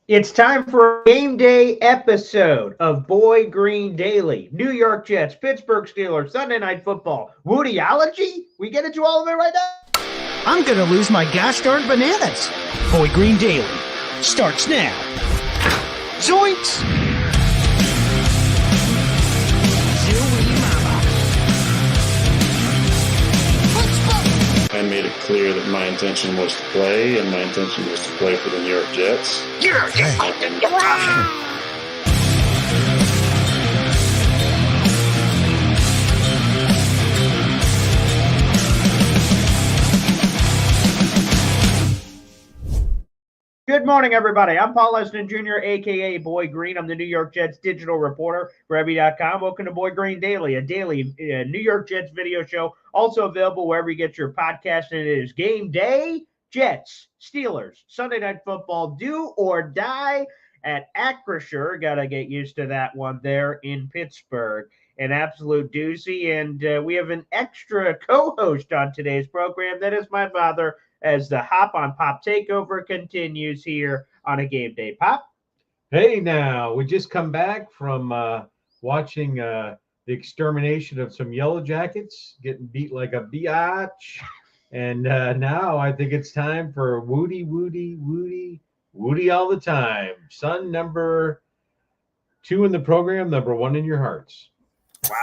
It's time for a game day episode of Boy Green Daily. New York Jets, Pittsburgh Steelers, Sunday Night Football, Wudiology. We get into all of it right now. I'm going to lose my gosh darn bananas. Boy Green Daily starts now. Zoinks! I made it clear that my intention was to play, and my intention was to play for the New York Jets. Good morning, everybody. I'm Paul Leston Jr., a.k.a. Boy Green. I'm the New York Jets digital reporter for Rebby.com. Welcome to Boy Green Daily, a daily New York Jets video show, also available wherever you get your podcast, and it is Game Day, Jets, Steelers, Sunday Night Football, do or die at Acrisure. Got to get used to that one there in Pittsburgh. An absolute doozy, and we have an extra co-host on today's program. That is my father, as the Hop on Pop takeover continues here on a Game Day. Pop? Hey, now, we just come back from watching the extermination of some Yellow Jackets, getting beat like a biatch. And now I think it's time for Wudi all the time. Son number 2 in the program, number 1 in your hearts.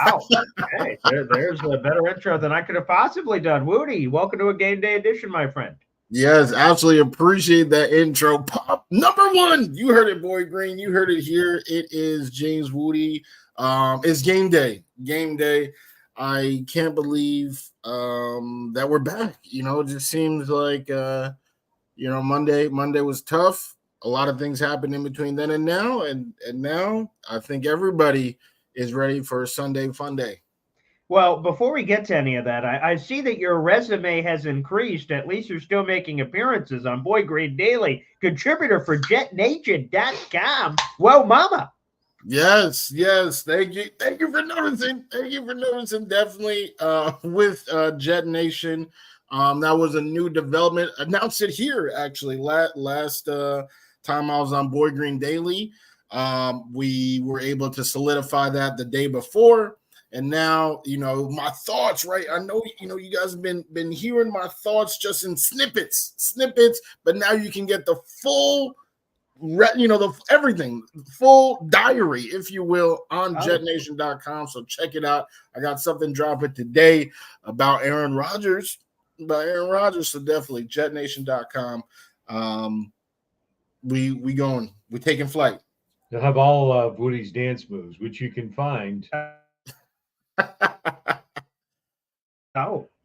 Wow. Okay, there's a better intro than I could have possibly done. Wudi, welcome to a Game Day edition, my friend. Yes, absolutely appreciate that intro. Pop number 1. You heard it, Boy Green. You heard it here. It is James Wudi. It's game day. Game day. I can't believe that we're back. It just seems like Monday was tough. A lot of things happened in between then and now, and now I think everybody is ready for a Sunday fun day. Well, before we get to any of that, I see that your resume has increased. At least you're still making appearances on Boy Green Daily, contributor for JetNation.com. Well, mama. Yes. Thank you for noticing. Definitely with Jet Nation. That was a new development. Announced it here, actually, last time I was on Boy Green Daily. We were able to solidify that the day before, and now my thoughts. Right, I know you guys have been hearing my thoughts just in snippets, but now you can get the full, everything, full diary, if you will, on JetNation.com. So check it out. I got something dropping today about Aaron Rodgers. So definitely JetNation.com. We going. We're taking flight. They'll have all of Woody's dance moves, which you can find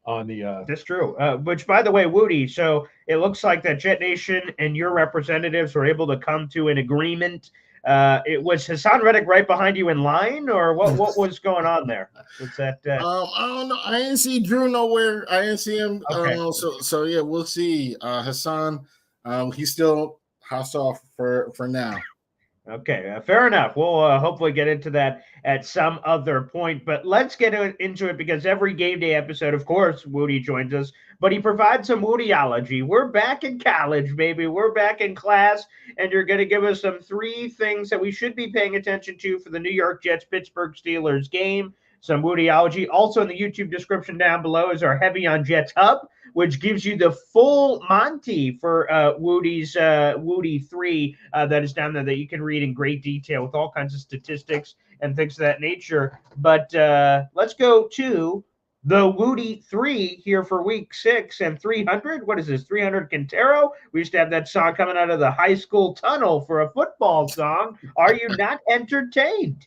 on the That's true. Which, by the way, Wudi, so it looks like that Jet Nation and your representatives were able to come to an agreement. It was Hassan Reddick right behind you in line, or what was going on there? Was that I don't know. I didn't see Drew nowhere. I didn't see him. Okay. So yeah, we'll see. Hassan, he's still hostile for now. Okay, fair enough. We'll hopefully get into that at some other point, but let's get into it because every Game Day episode, of course, Wudi joins us, but he provides some Wudiology. We're back in college, baby. We're back in class, and you're going to give us some 3 things that we should be paying attention to for the New York Jets Pittsburgh Steelers game. Some Wudiology. Also in the YouTube description down below is our Heavy on Jets Hub, which gives you the full Monty for Wudi's Wudi 3 that is down there that you can read in great detail with all kinds of statistics and things of that nature. But let's go to the Wudi 3 here for week 6 and 300. What is this, 300 Quintero? We used to have that song coming out of the high school tunnel for a football song. Are you not entertained?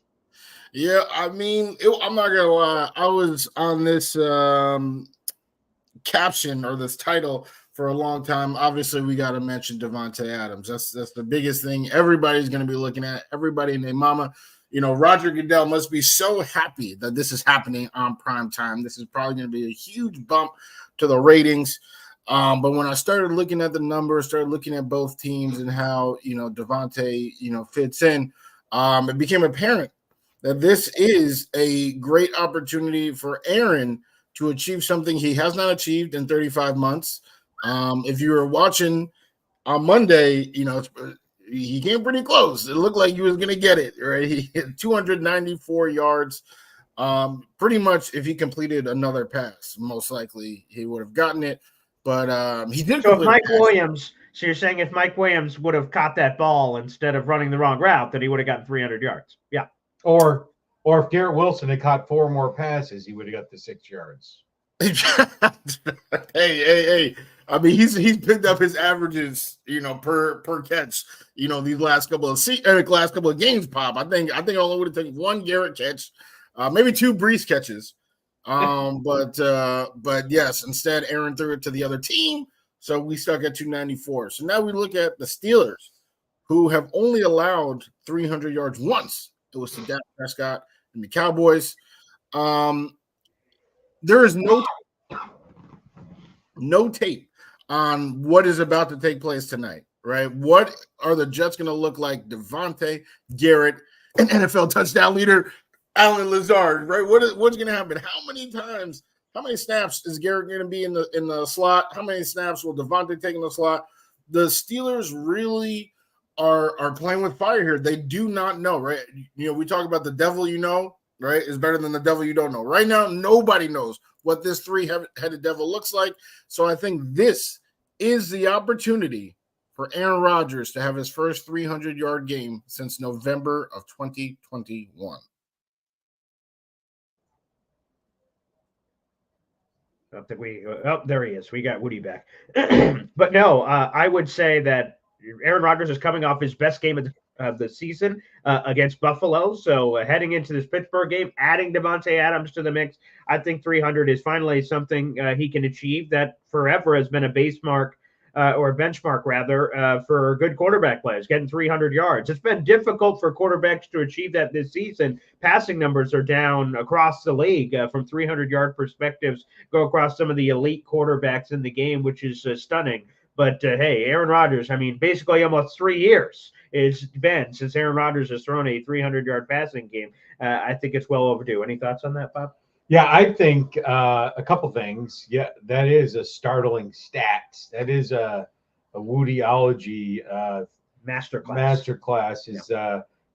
Yeah, I mean, I'm not gonna lie. I was on this caption or this title for a long time. Obviously, we got to mention Davante Adams. That's the biggest thing. Everybody's going to be looking at. Everybody and their mama. Roger Goodell must be so happy that this is happening on prime time. This is probably going to be a huge bump to the ratings. But when I started looking at the numbers, started looking at both teams and how Davante fits in, it became apparent that this is a great opportunity for Aaron to achieve something he has not achieved in 35 months. If you were watching on Monday, he came pretty close. It looked like he was going to get it, right? He hit 294 yards. Pretty much if he completed another pass, most likely he would have gotten it. But he did. So if Mike Williams, so you're saying if Mike Williams would have caught that ball instead of running the wrong route, that he would have gotten 300 yards. Yeah. Or if Garrett Wilson had caught 4 more passes, he would have got the 6 yards. Hey. I mean, he's picked up his averages, per catch, these last couple of games, Pop. I think I only would have taken 1 Garrett catch, maybe 2 Brees catches. But yes, instead Aaron threw it to the other team, so we stuck at 294. So now we look at the Steelers, who have only allowed 300 yards once. It was to Dak Prescott and the Cowboys. There is no tape on what is about to take place tonight, right? What are the Jets going to look like? Devontae, Garrett, and NFL touchdown leader Allen Lazard, right? What's going to happen? How many snaps is Garrett going to be in the slot? How many snaps will Devontae take in the slot? The Steelers really are playing with fire here. They do not know, right? We talk about the devil right, is better than the devil you don't know. Right now, nobody knows what this 3-headed devil looks like. So I think this is the opportunity for Aaron Rodgers to have his first 300-yard game since November of 2021. There he is. We got Wudi back. But no, I would say that Aaron Rodgers is coming off his best game of the season against Buffalo. So heading into this Pittsburgh game, adding Davante Adams to the mix, I think 300 is finally something he can achieve that forever has been a benchmark for good quarterback players, getting 300 yards. It's been difficult for quarterbacks to achieve that this season. Passing numbers are down across the league from 300-yard perspectives, go across some of the elite quarterbacks in the game, which is stunning. But, hey, Aaron Rodgers, I mean, basically almost 3 years it's been since Aaron Rodgers has thrown a 300-yard passing game. I think it's well overdue. Any thoughts on that, Bob? Yeah, I think a couple things. Yeah, that is a startling stat. That is a Wudiology masterclass is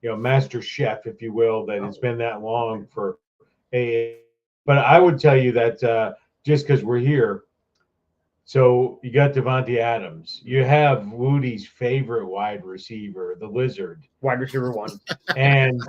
master chef, if you will, that has been that long for a. But I would tell you that just because we're here, so you got Davante Adams, you have Wudi's favorite wide receiver, the Lizard, wide receiver 1, and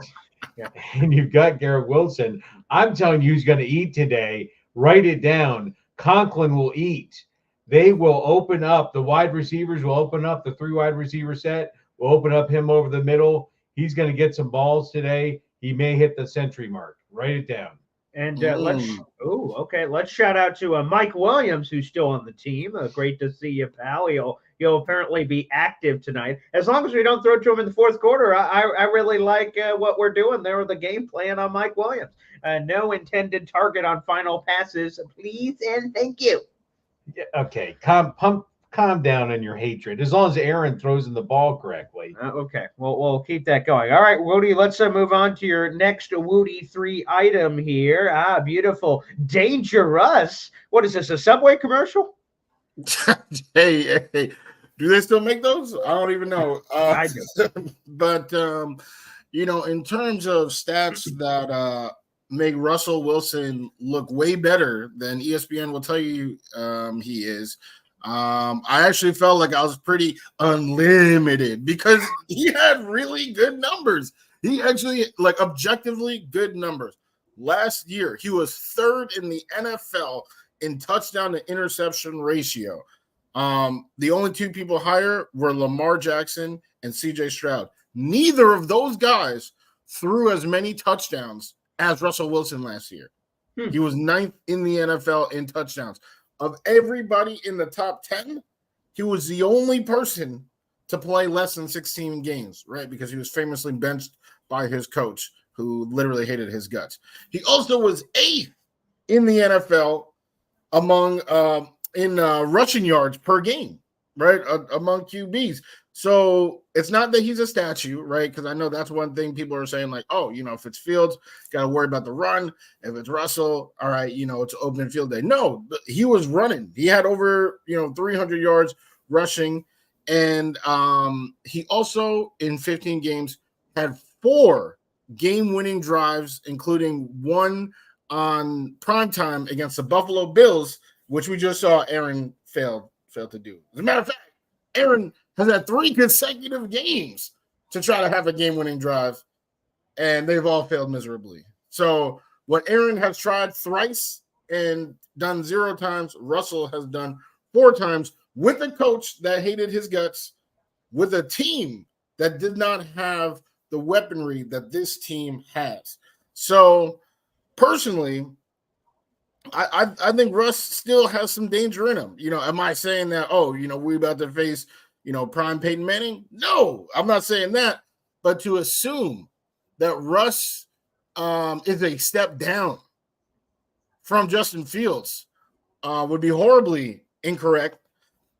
you've got Garrett Wilson. I'm telling you, who's going to eat today. Write it down. Conklin will eat. They will open up. The wide receivers will open up. The 3 wide receiver set will open up him over the middle. He's going to get some balls today. He may hit the century mark. Write it down. And let's shout out to Mike Williams, who's still on the team. Great to see you, pal. He'll apparently be active tonight. As long as we don't throw to him in the fourth quarter, I really like what we're doing there with the game plan on Mike Williams. No intended target on final passes, please and thank you. Yeah, okay, calm down on your hatred. As long as Aaron throws in the ball correctly. Okay, we'll keep that going. All right, Wudi, let's move on to your next Wudi 3 item here. Beautiful. Dangerous. What is this, a Subway commercial? Hey, do they still make those? I don't even know. I do. But, in terms of stats that make Russell Wilson look way better than ESPN will tell you he is, I actually felt like I was pretty unlimited because he had really good numbers. He actually, objectively good numbers. Last year, he was 3rd in the NFL in touchdown to interception ratio. The only 2 people higher were Lamar Jackson and CJ Stroud. Neither of those guys threw as many touchdowns as Russell Wilson last year. He was 9th in the NFL in touchdowns. Of everybody in the top 10, he was the only person to play less than 16 games, right? Because he was famously benched by his coach, who literally hated his guts. He also was 8th in the NFL among in rushing yards per game, right? Among QBs. So it's not that he's a statue, right? Because I know that's one thing people are saying, like, oh, if it's Fields, got to worry about the run. If it's Russell, all right, it's open field day. No, he was running. He had over, 300 yards rushing And he also, in 15 games, had 4 game-winning drives, including one on primetime against the Buffalo Bills, which we just saw Aaron failed to do. As a matter of fact, Aaron has had 3 consecutive games to try to have a game-winning drive, and they've all failed miserably. So what Aaron has tried thrice and done 0 times, Russell has done 4 times, with a coach that hated his guts, with a team that did not have the weaponry that this team has. So personally, I think Russ still has some danger in him. Am I saying that, we're about to face, prime Peyton Manning? No, I'm not saying that. But to assume that Russ is a step down from Justin Fields would be horribly incorrect.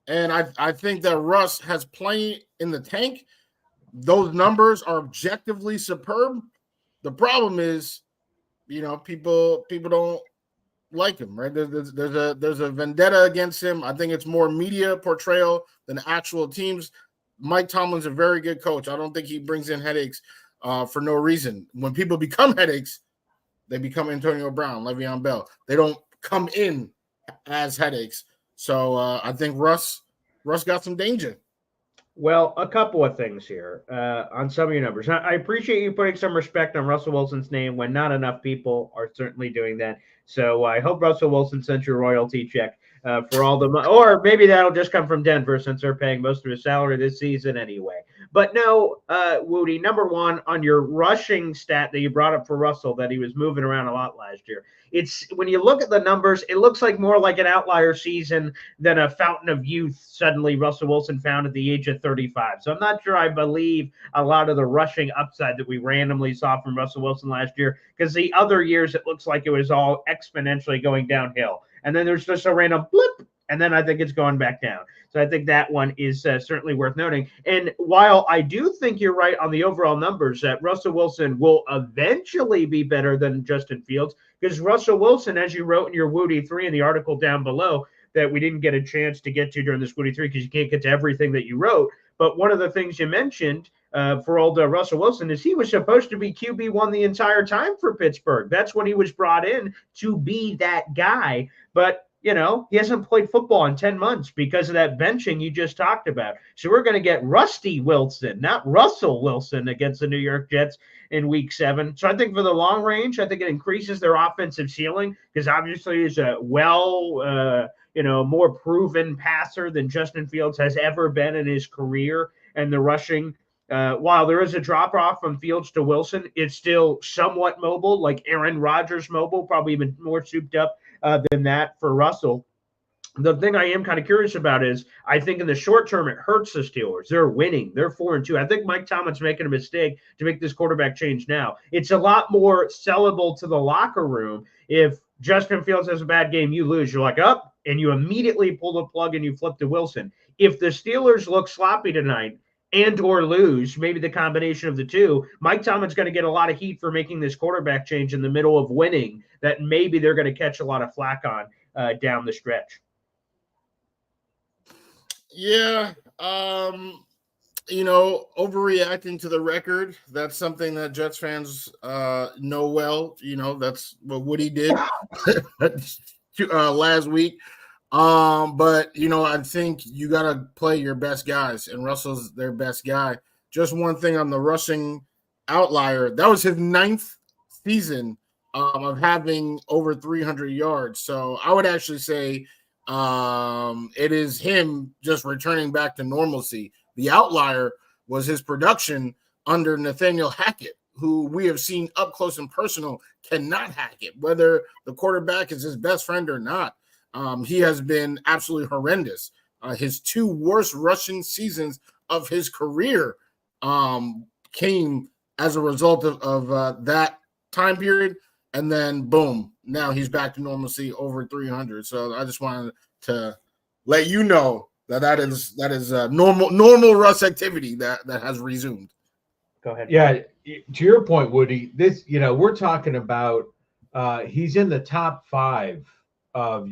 And I think that Russ has plenty in the tank. Those numbers are objectively superb. The problem is, people don't like him, right? There's a vendetta against him. I think it's more media portrayal than actual teams. Mike Tomlin's a very good coach. I don't think he brings in headaches for no reason. When people become headaches, they become Antonio Brown, Le'Veon Bell. They don't come in as headaches. So I think Russ got some danger. Well, a couple of things here on some of your numbers. I appreciate you putting some respect on Russell Wilson's name when not enough people are certainly doing that. So I hope Russell Wilson sent you a royalty check for all the money. Or maybe that'll just come from Denver since they're paying most of his salary this season anyway. But no, Wudi, number one, on your rushing stat that you brought up for Russell, that he was moving around a lot last year. It's when you look at the numbers, it looks like more like an outlier season than a fountain of youth suddenly Russell Wilson found at the age of 35. So I'm not sure I believe a lot of the rushing upside that we randomly saw from Russell Wilson last year, because the other years it looks like it was all exponentially going downhill. And then there's just a random blip, and then I think it's going back down. So I think that one is certainly worth noting. And while I do think you're right on the overall numbers that Russell Wilson will eventually be better than Justin Fields, because Russell Wilson, as you wrote in your Wudi 3 in the article down below that we didn't get a chance to get to during this Wudi 3 because you can't get to everything that you wrote. But one of the things you mentioned for old Russell Wilson is he was supposed to be QB1 the entire time for Pittsburgh. That's when he was brought in to be that guy. But he hasn't played football in 10 months because of that benching you just talked about. So we're going to get Rusty Wilson, not Russell Wilson, against the New York Jets in Week 7. So I think for the long range, I think it increases their offensive ceiling because obviously he's a more proven passer than Justin Fields has ever been in his career. And the rushing, while there is a drop-off from Fields to Wilson, it's still somewhat mobile, like Aaron Rodgers mobile, probably even more souped up than that for Russell. The thing I am kind of curious about is I think in the short term, it hurts the Steelers. They're winning. They're 4-2. I think Mike Tomlin's making a mistake to make this quarterback change now. It's a lot more sellable to the locker room. If Justin Fields has a bad game, you lose. You're like, up, and you immediately pull the plug and you flip to Wilson. If the Steelers look sloppy tonight and or lose, maybe the combination of the two, Mike Tomlin's going to get a lot of heat for making this quarterback change in the middle of winning that maybe they're going to catch a lot of flack on down the stretch. Yeah. Overreacting to the record, that's something that Jets fans know well. That's what Wudi did last week. But I think you got to play your best guys, and Russell's their best guy. Just one thing on the rushing outlier, that was his 9th season of having over 300 yards. So I would actually say it is him just returning back to normalcy. The outlier was his production under Nathaniel Hackett, who we have seen up close and personal cannot hack it, whether the quarterback is his best friend or not. He has been absolutely horrendous. His 2 worst rushing seasons of his career came as a result of that time period. And then, boom, now he's back to normalcy over 300. So I just wanted to let you know that is normal Russ activity that has resumed. Go ahead. Yeah, to your point, Wudi, this, we're talking about he's in the top 5 of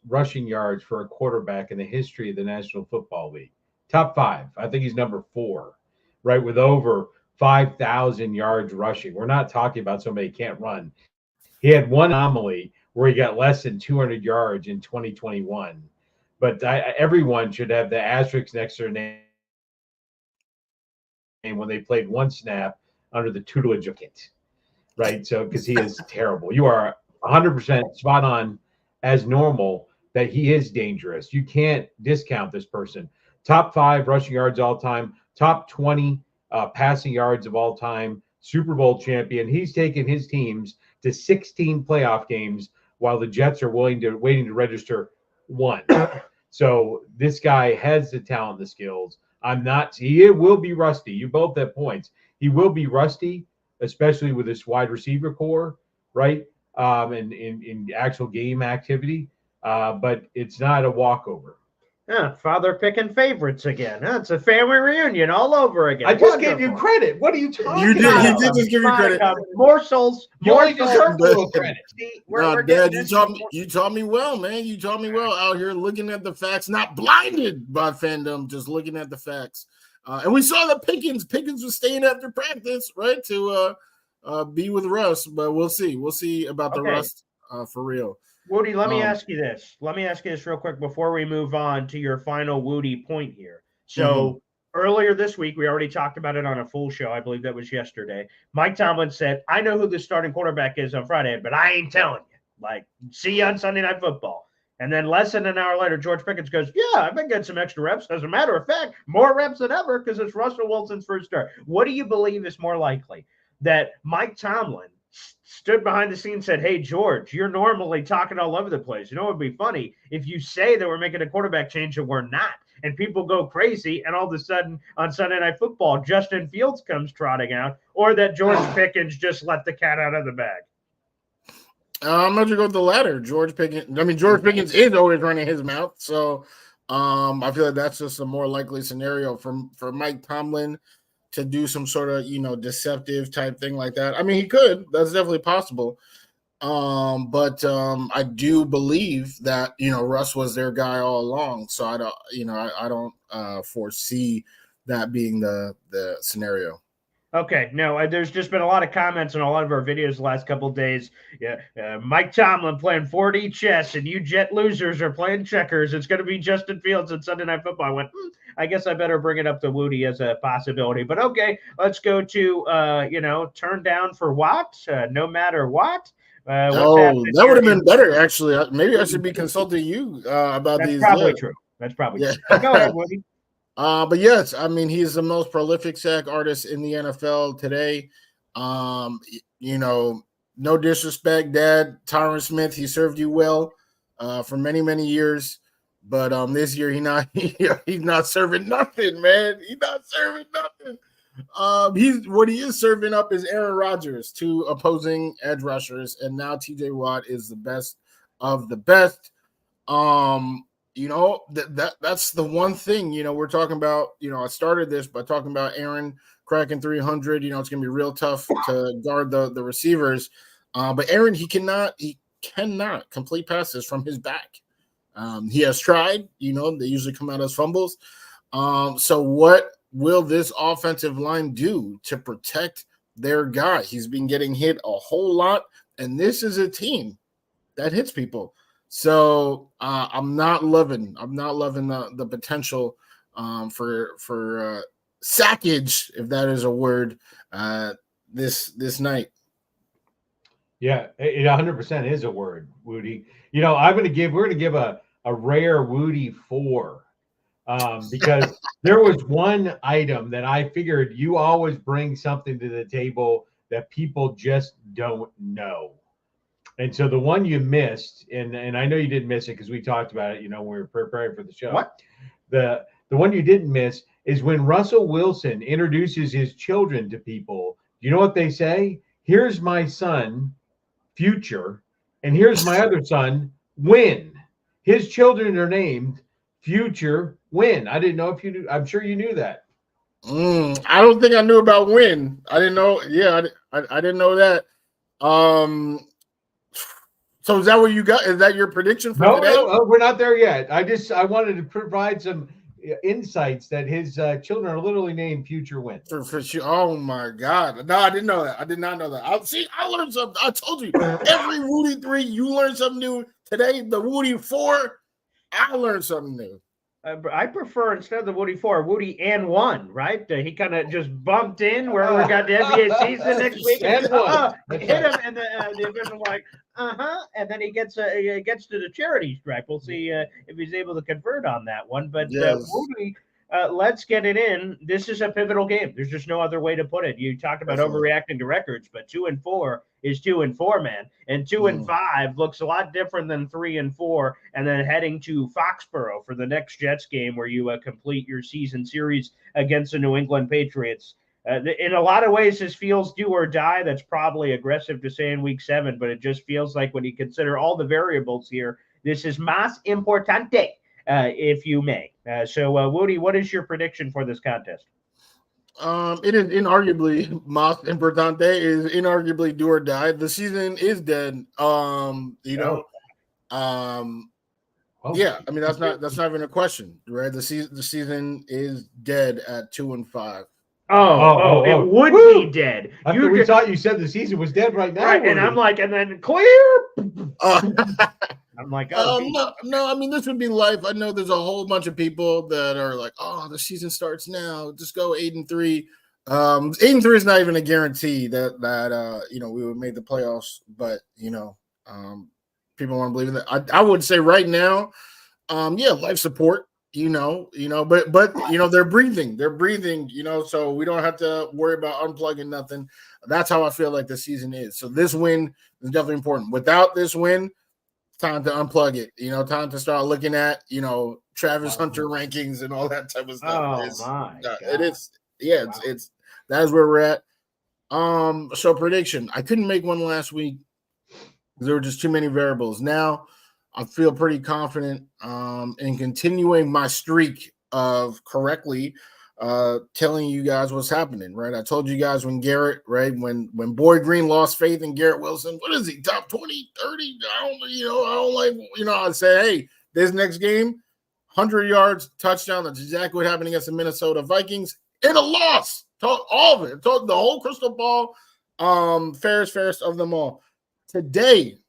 rushing yards for a quarterback in the history of the National Football League. Top 5. I think he's number 4, right, with over 5,000 yards rushing. We're not talking about somebody who can't run. He had one anomaly where he got less than 200 yards in 2021. But everyone should have the asterisk next to their name when they played one snap under the tutelage of Kit, right? So, because he is terrible. You are 100% spot on as normal that he is dangerous. You can't discount this person. Top 5 rushing yards all time, top 20 passing yards of all time, Super Bowl champion. He's taken his teams to 16 playoff games while the Jets are waiting to register 1. So this guy has the talent, the skills. He will be rusty. You both have points. He will be rusty, especially with this wide receiver core, right? In actual game activity. But it's not a walkover. Yeah, father picking favorites again. Huh? It's a family reunion all over again. I just gave you credit. What are you talking about? He did just give you credit. Morsels. You deserve a little credit. See, Dad, you taught me well, man. You taught me well out here looking at the facts, not blinded by fandom, just looking at the facts. And we saw that Pickens was staying after practice, right, to be with Russ. But we'll see. We'll see about the Russ for real. Wudi, let me ask you this. Let me ask you this real quick before we move on to your final Wudi point here. So earlier this week, we already talked about it on a full show. I believe that was yesterday. Mike Tomlin said, I know who the starting quarterback is on Friday, but I ain't telling you. Like, see you on Sunday Night Football. And then less than an hour later, George Pickens goes, yeah, I've been getting some extra reps. As a matter of fact, more reps than ever because it's Russell Wilson's first start. What do you believe is more likely? That Mike Tomlin stood behind the scenes and said, hey, George, you're normally talking all over the place. You know, it would be funny if you say that we're making a quarterback change and we're not. And people go crazy, and all of a sudden on Sunday Night Football, Justin Fields comes trotting out, or that George Pickens just let the cat out of the bag. I'm going to go with the latter. George Pickens is always running his mouth. So I feel like that's just a more likely scenario for Mike Tomlin to do some sort of, deceptive type thing like that. I mean, he could. That's definitely possible. But I do believe that, Russ was their guy all along. So I don't foresee that being the scenario. Okay, no, there's just been a lot of comments on a lot of our videos the last couple of days. Yeah, Mike Tomlin playing 4D chess, and you Jet losers are playing checkers. It's going to be Justin Fields on Sunday Night Football. I went, I guess I better bring it up to Wudi as a possibility. But okay, let's go to, turn down for what? No matter what. That would have been better, actually. Maybe I should be consulting you about these. That's probably true. That's probably true. Go ahead, Wudi. But yes, I mean, he's the most prolific sack artist in the NFL today. No disrespect, Dad, Tyron Smith, he served you well for many, many years. But this year he's not serving nothing, man. He's not serving nothing. What he is serving up is Aaron Rodgers to opposing edge rushers, and now TJ Watt is the best of the best. That's the one thing, we're talking about, I started this by talking about Aaron cracking 300, it's going to be real tough to guard the receivers. But Aaron, he cannot complete passes from his back. He has tried, they usually come out as fumbles. So what will this offensive line do to protect their guy? He's been getting hit a whole lot, and this is a team that hits people. So I'm not loving the potential for sackage, if that is a word, this night. Yeah, it 100% is a word, Wudi. We're going to give a rare Wudi 4 because there was one item that I figured you always bring something to the table that people just don't know. And so the one you missed, and I know you didn't miss it because we talked about it, when we were preparing for the show. What? The one you didn't miss is when Russell Wilson introduces his children to people. You know what they say? Here's my son, Future, and here's my other son, Win. His children are named Future, Win. I didn't know if you knew. I'm sure you knew that. I don't think I knew about Win. I didn't know. Yeah, I didn't know that. So is that what you got? Is that your prediction for today? No, we're not there yet. I wanted to provide some insights that his children are literally named Future Win. For sure. Oh my God! No, I didn't know that. I did not know that. I learned something. I told you every Wudi 3, you learn something new. Today, the Wudi 4, I learned something new. I prefer, instead of the Wudi 4, Wudi and 1, right? He kind of just bumped in where we got the NBA season next week. And Hit him, and the official like, and then he gets to the charity stripe. We'll see if he's able to convert on that one. But Yes. Wudi, let's get it in. This is a pivotal game. There's just no other way to put it. You talked about overreacting to records, but 2-4 is 2-4, man, and 2-5 looks a lot different than 3-4. And then heading to Foxborough for the next Jets game, where you complete your season series against the New England Patriots. In a lot of ways, this feels do or die. That's probably aggressive to say in week 7, but it just feels like when you consider all the variables here, this is más importante, if you may. So, Wudi, what is your prediction for this contest? It is inarguably más importante, is inarguably do or die. The season is dead. Yeah, I mean that's not even a question, right? The season is dead at 2-5. It would be dead. After we thought you said the season was dead right now. Right, and I'm like, and then clear. I'm like, no, I mean, this would be life. I know there's a whole bunch of people that are like, oh, the season starts now. Just go 8-3. 8-3 is not even a guarantee that we would make the playoffs, but people want to believe in that. I would say right now, life support. But they're breathing, so we don't have to worry about unplugging nothing. That's how I feel like the season is. So this win is definitely important. Without this win, time to unplug it, time to start looking at, Travis Hunter rankings and all that type of stuff. It is. Yeah, it's that's where we're at. So prediction. I couldn't make one last week because there were just too many variables. Now I feel pretty confident in continuing my streak of correctly telling you guys what's happening, right? I told you guys when Garrett, right, when Boyd Green lost faith in Garrett Wilson, what is he, top 20, 30? I said, hey, this next game, 100 yards, touchdown. That's exactly what happened against the Minnesota Vikings in a loss. Told all of it. Told the whole crystal ball, fairest of them all. Today,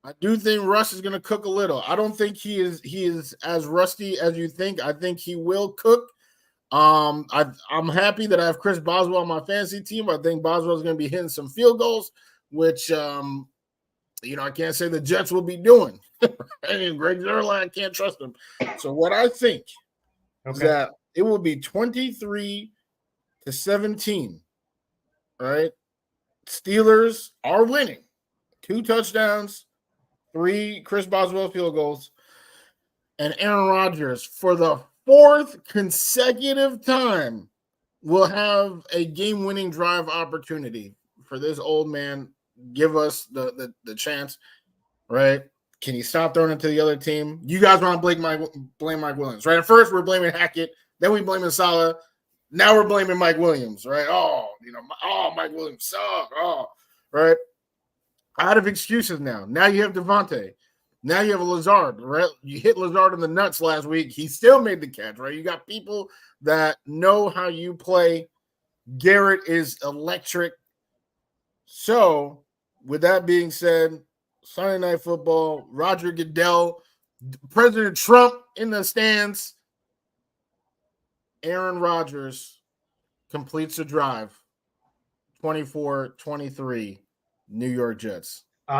I do think Russ is going to cook a little. I don't think he is as rusty as you think. I think he will cook. I'm happy that I have Chris Boswell on my fantasy team. I think Boswell is going to be hitting some field goals, which I can't say the Jets will be doing. And Greg Zuerlein, I can't trust him. So what I think is that it will be 23-17. Right? Steelers are winning. 2 touchdowns. 3 Chris Boswell field goals, and Aaron Rodgers for the 4th consecutive time will have a game-winning drive opportunity for this old man. Give us the chance, right? Can he stop throwing it to the other team? You guys want to blame Mike Williams, right? At first we're blaming Hackett, then we blaming Saleh, now we're blaming Mike Williams, right? Mike Williams sucks. Right? Out of excuses now. Now you have Devontae. Now you have a Lazard, right? You hit Lazard in the nuts last week. He still made the catch, right? You got people that know how you play. Garrett is electric. So, with that being said, Sunday Night Football, Roger Goodell, President Trump in the stands. Aaron Rodgers completes the drive. 24-23. New York Jets. You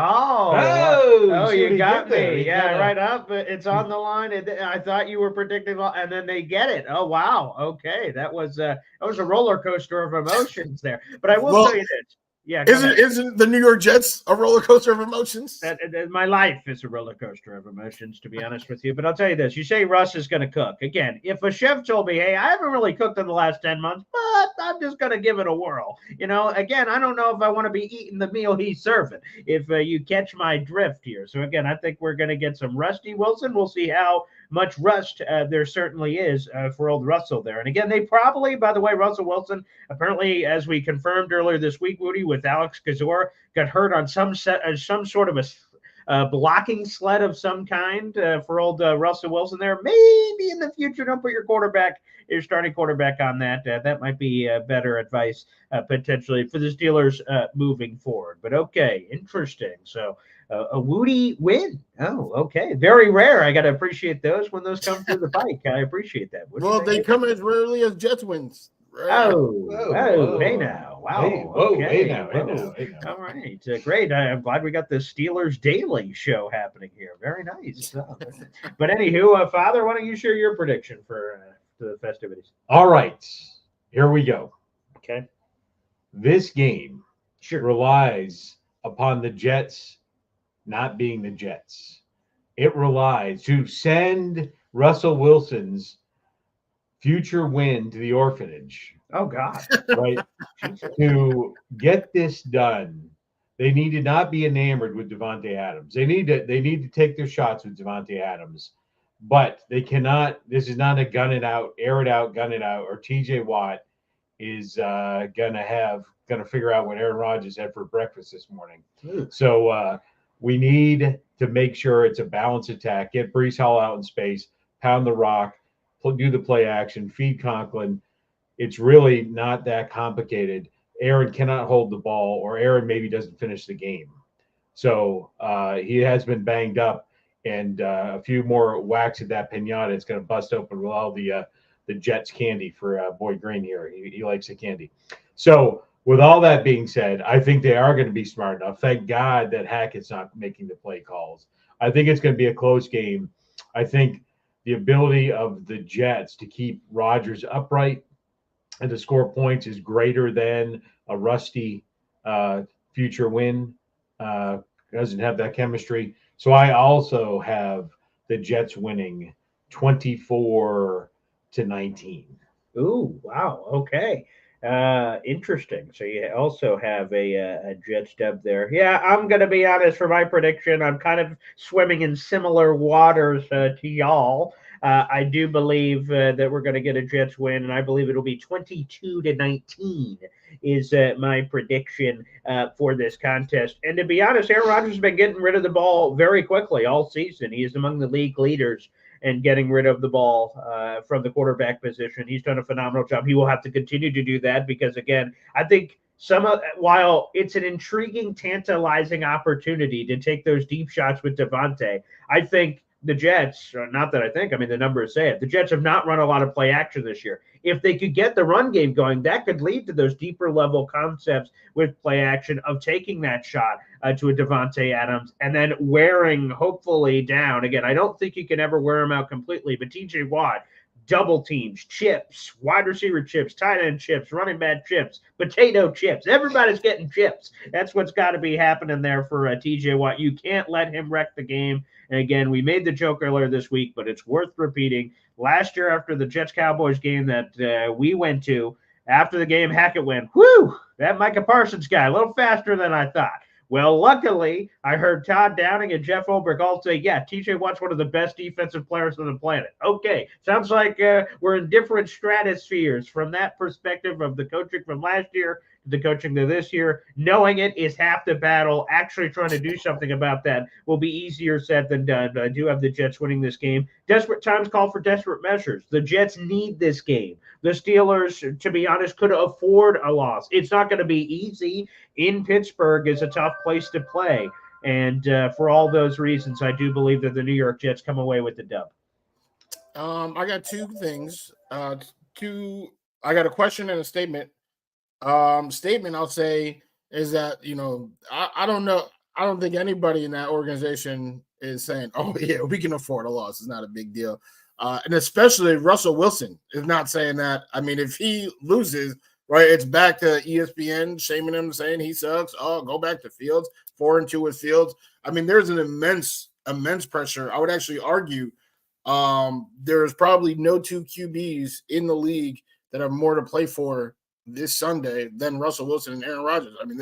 got me. Yeah, right up. It's on the line. I thought you were predicting, and then they get it. Oh wow. Okay, that was a roller coaster of emotions there. But I will tell you this. Yeah. Isn't the New York Jets a roller coaster of emotions? My life is a roller coaster of emotions, to be honest with you. But I'll tell you this: you say Russ is going to cook again. If a chef told me, "Hey, I haven't really cooked in the last 10 months, but I'm just going to give it a whirl," again, I don't know if I want to be eating the meal he's serving. If you catch my drift here, so again, I think we're going to get some Rusty Wilson. We'll see how much rust there certainly is for old Russell there. And again, they probably, by the way, Russell Wilson, apparently, as we confirmed earlier this week, Wudi, with Alex Kazor, got hurt on some sort of blocking sled of some kind for old Russell Wilson there. Maybe in the future, don't put your starting quarterback on that. That might be better advice potentially for the Steelers moving forward. But okay, interesting. So a Wudi win. Oh, okay. Very rare. I got to appreciate those when those come through the pike. I appreciate that. Well, they come as rarely as Jets wins. Right? Hey now. Wow. Hey now. All right. Great. I'm glad we got the Steelers Daily show happening here. Very nice. But anywho, Father, why don't you share your prediction for the festivities? All right. Here we go. Okay. This game relies upon the Jets not being the Jets. It relies to send Russell Wilson's future win to the orphanage. Oh, God. Right? To get this done, they need to not be enamored with Davante Adams. They need to take their shots with Davante Adams, but they cannot. This is not a gun it out, gun it out, or TJ Watt is gonna figure out what Aaron Rodgers had for breakfast this morning. So we need to make sure it's a balanced attack. Get Breece Hall out in space, pound the rock, do the play action, feed Conklin. It's really not that complicated. Aaron cannot hold the ball, or Aaron maybe doesn't finish the game. So he has been banged up, and a few more whacks at that pinata, it's going to bust open with all the Jets candy for Boyd Green here. He likes the candy. So with all that being said, I think they are going to be smart enough. Thank God that Hackett's not making the play calls. I think it's going to be a close game. I think the ability of the Jets to keep Rodgers upright and to score points is greater than a rusty future win. Doesn't have that chemistry. So I also have the Jets winning 24-19. Ooh, wow. Okay. Interesting. So you also have a Jets dub there. Yeah, I'm going to be honest for my prediction. I'm kind of swimming in similar waters to y'all. I do believe that we're going to get a Jets win, and I believe it'll be 22-19 is my prediction for this contest. And to be honest, Aaron Rodgers has been getting rid of the ball very quickly all season. He is among the league leaders and getting rid of the ball from the quarterback position. He's done a phenomenal job. He will have to continue to do that because, again, I think while it's an intriguing, tantalizing opportunity to take those deep shots with Davante, I think the Jets, not that I think, I mean, the numbers say it, the Jets have not run a lot of play action this year. If they could get the run game going, that could lead to those deeper level concepts with play action of taking that shot to a Davante Adams and then wearing, hopefully, down. Again, I don't think you can ever wear him out completely, but TJ Watt, double teams, chips, wide receiver chips, tight end chips, running back chips, potato chips. Everybody's getting chips. That's what's got to be happening there for TJ Watt. You can't let him wreck the game. And again, we made the joke earlier this week, but it's worth repeating. Last year after the Jets-Cowboys game that we went to, after the game, Hackett went, whew, that Micah Parsons guy, a little faster than I thought. Well, luckily, I heard Todd Downing and Jeff Ulbrich all say, yeah, TJ Watt's one of the best defensive players on the planet. Okay, sounds like we're in different stratospheres from that perspective of the coaching from last year to the coaching to this year. Knowing it is half the battle. Actually trying to do something about that will be easier said than done. But I do have the Jets winning this game. Desperate times call for desperate measures. The Jets need this game. The Steelers, to be honest, could afford a loss. It's not going to be easy. In Pittsburgh is a tough place to play. And for all those reasons, I do believe that the New York Jets come away with the dub. I got two things. I got a question and a statement. Statement I'll say is that, I don't know. I don't think anybody in that organization is saying, oh, yeah, we can afford a loss. It's not a big deal. And especially Russell Wilson is not saying that. I mean, if he loses, right, it's back to ESPN shaming him, saying he sucks. Oh, go back to Fields, 4-2 with Fields. I mean, there's an immense pressure. I would actually argue there's probably no two QBs in the league that have more to play for this Sunday than Russell Wilson and Aaron Rodgers. I mean,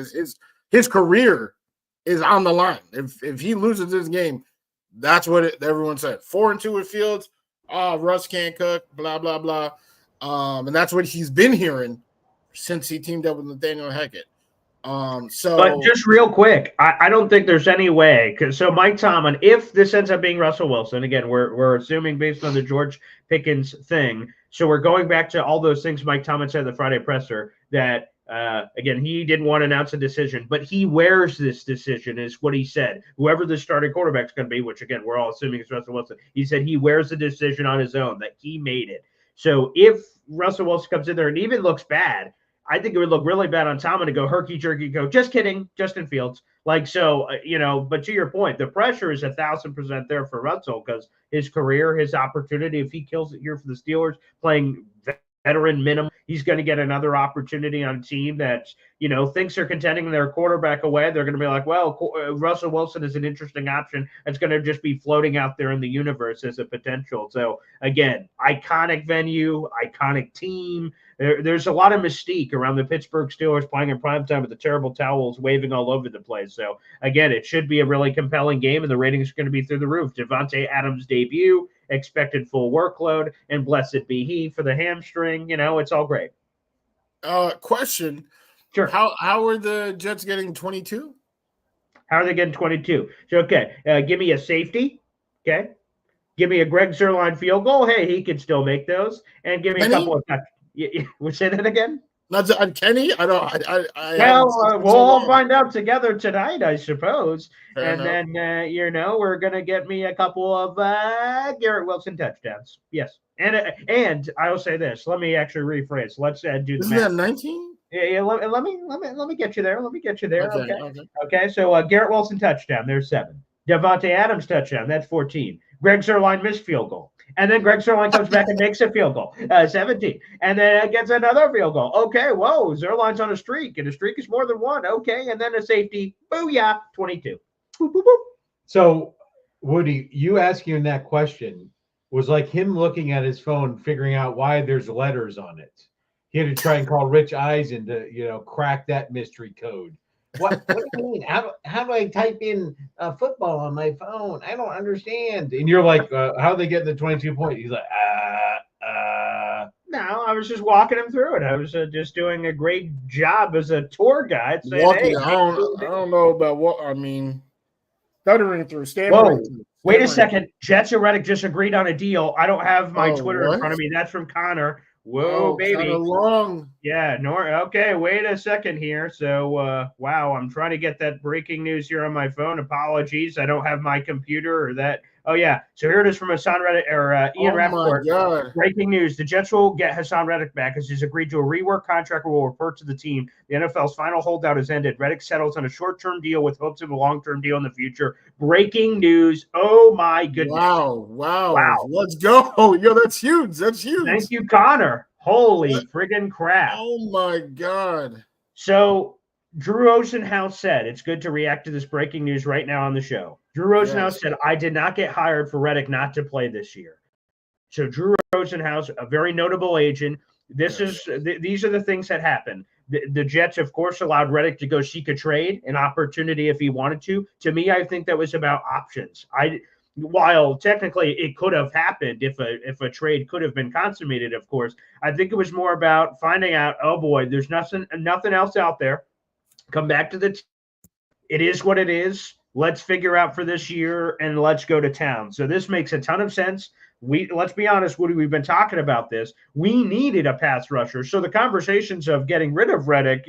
his career is on the line. If he loses this game, that's what everyone said. 4-2 with Fields. Oh, Russ can't cook, blah, blah, blah. And that's what he's been hearing since he teamed up with Nathaniel Hackett. But just real quick, I don't think there's any way. So Mike Tomlin, if this ends up being Russell Wilson, again, we're assuming based on the George Pickens thing. So we're going back to all those things Mike Tomlin said at the Friday presser that, again, he didn't want to announce a decision, but he wears this decision is what he said. Whoever the starting quarterback is going to be, which, again, we're all assuming is Russell Wilson, he said he wears the decision on his own, that he made it. So if Russell Wilson comes in there and even looks bad, I think it would look really bad on Tomlin to go herky-jerky, go, just kidding, Justin Fields. But to your point, the pressure is 1,000% there for Russell because his career, his opportunity, if he kills it here for the Steelers, playing veteran minimum, he's going to get another opportunity on a team that, thinks they're contending their quarterback away. They're going to be like, well, Russell Wilson is an interesting option. It's going to just be floating out there in the universe as a potential. So, again, iconic venue, iconic team. There's a lot of mystique around the Pittsburgh Steelers playing in primetime with the terrible towels waving all over the place. So, again, it should be a really compelling game, and the ratings are going to be through the roof. Davante Adams' debut, expected full workload, and blessed be he for the hamstring. It's all great. Question. Sure. How are the Jets getting 22? How are they getting 22? So, okay, give me a safety, okay? Give me a Greg Zuerlein field goal. Hey, he could still make those. And give me a couple of we'll say that again? Not Kenny? I don't. We'll all find out together tonight, I suppose. Fair and enough. then, we're going to get me a couple of Garrett Wilson touchdowns. Yes. And I will say this. Let me actually rephrase. Let's do the Isn't math. that 19? Yeah, let me get you there. Okay. Okay. So Garrett Wilson touchdown. There's 7. Davante Adams touchdown. That's 14. Greg Zuerlein missed field goal. And then Greg Zuerlein comes back and makes a field goal, 17. And then gets another field goal. Okay, whoa, Zuerlein's on a streak, and a streak is more than one. Okay, and then a safety, booyah, 22. Boop, boop, boop. So, Wudi, you asking him that question was like him looking at his phone, figuring out why there's letters on it. He had to try and call Rich Eisen to, crack that mystery code. What do you mean? How do I type in football on my phone? I don't understand. And you're like, how are they getting the 22 points? He's like, No, I was just walking him through it. I was just doing a great job as a tour guide. Saying, Walking, hey, I don't know about what I mean. Stuttering through. Whoa, wait a second. Jets and Reddick just agreed on a deal. I don't have my Twitter in front of me. That's from Connor. Whoa, baby. Long. Yeah, okay, wait a second here. So, wow, I'm trying to get that breaking news here on my phone. Apologies, I don't have my computer or that. Oh, yeah, so here it is from Hassan Reddick or Ian Rappaport. My God. Breaking news, the Jets will get Hassan Reddick back as he's agreed to a rework contract or will report to the team. The NFL's final holdout has ended. Reddick settles on a short-term deal with hopes of a long-term deal in the future. Breaking news. Oh, my goodness. Wow. Let's go. Yo, that's huge. Thank you, Connor. Holy friggin' crap. Oh, my God. So Drew Rosenhaus said, it's good to react to this breaking news right now on the show. Drew Rosenhaus said, I did not get hired for Reddick not to play this year. So Drew Rosenhaus, a very notable agent, these are the things that happen. The Jets, of course, allowed Reddick to go seek a trade, an opportunity if he wanted to. To me, I think that was about options. While technically it could have happened if a trade could have been consummated, of course, I think it was more about finding out, oh boy, there's nothing else out there. Come back to the team. It is what it is. Let's figure out for this year and let's go to town. So this makes a ton of sense. Let's be honest, Woody, we've been talking about this. We needed a pass rusher. So the conversations of getting rid of Reddick,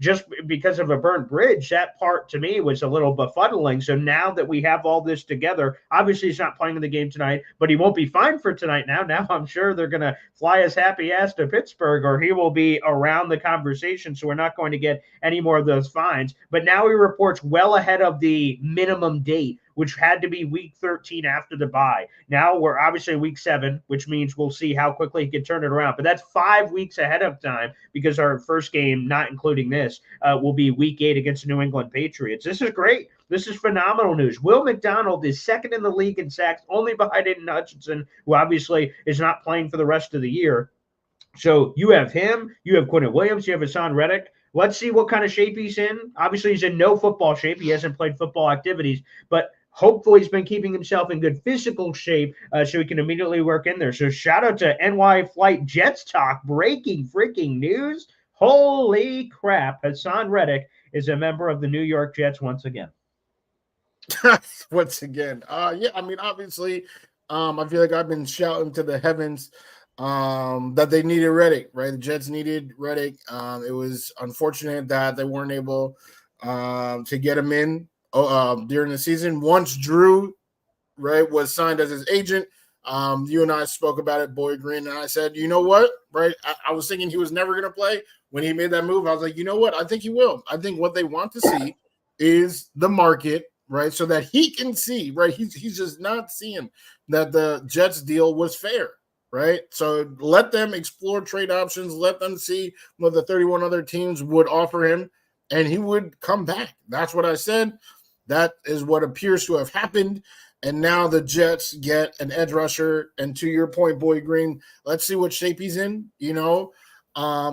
just because of a burnt bridge, that part to me was a little befuddling. So now that we have all this together, obviously he's not playing in the game tonight, but he won't be fined for tonight now. Now I'm sure they're going to fly his happy ass to Pittsburgh or he will be around the conversation. So we're not going to get any more of those fines. But now he reports well ahead of the minimum date, which had to be week 13 after the bye. Now we're obviously week 7, which means we'll see how quickly he can turn it around. But that's 5 weeks ahead of time because our first game, not including this, will be week 8 against the New England Patriots. This is great. This is phenomenal news. Will McDonald is second in the league in sacks, only behind Aiden Hutchinson, who obviously is not playing for the rest of the year. So you have him, you have Quentin Williams, you have Hassan Reddick. Let's see what kind of shape he's in. Obviously, he's in no football shape. He hasn't played football activities, but hopefully he's been keeping himself in good physical shape so he can immediately work in there. So shout out to NY Flight Jets Talk. Breaking freaking news. Holy crap. Hassan Reddick is a member of the New York Jets once again. Once again. Yeah, I mean, obviously, I feel like I've been shouting to the heavens that they needed Reddick, right? The Jets needed Reddick. It was unfortunate that they weren't able to get him in during the season. Once Drew, right, was signed as his agent, you and I spoke about it, Boy Green, and I said, you know what, right? I was thinking he was never going to play when he made that move. I was like, you know what? I think he will. I think what they want to see is the market, right? So that he can see, right? He's just not seeing that the Jets deal was fair, right? So let them explore trade options. Let them see what the 31 other teams would offer him, and he would come back. That's what I said. That is what appears to have happened. And now the Jets get an edge rusher. And to your point, Boy Green, let's see what shape he's in. You know,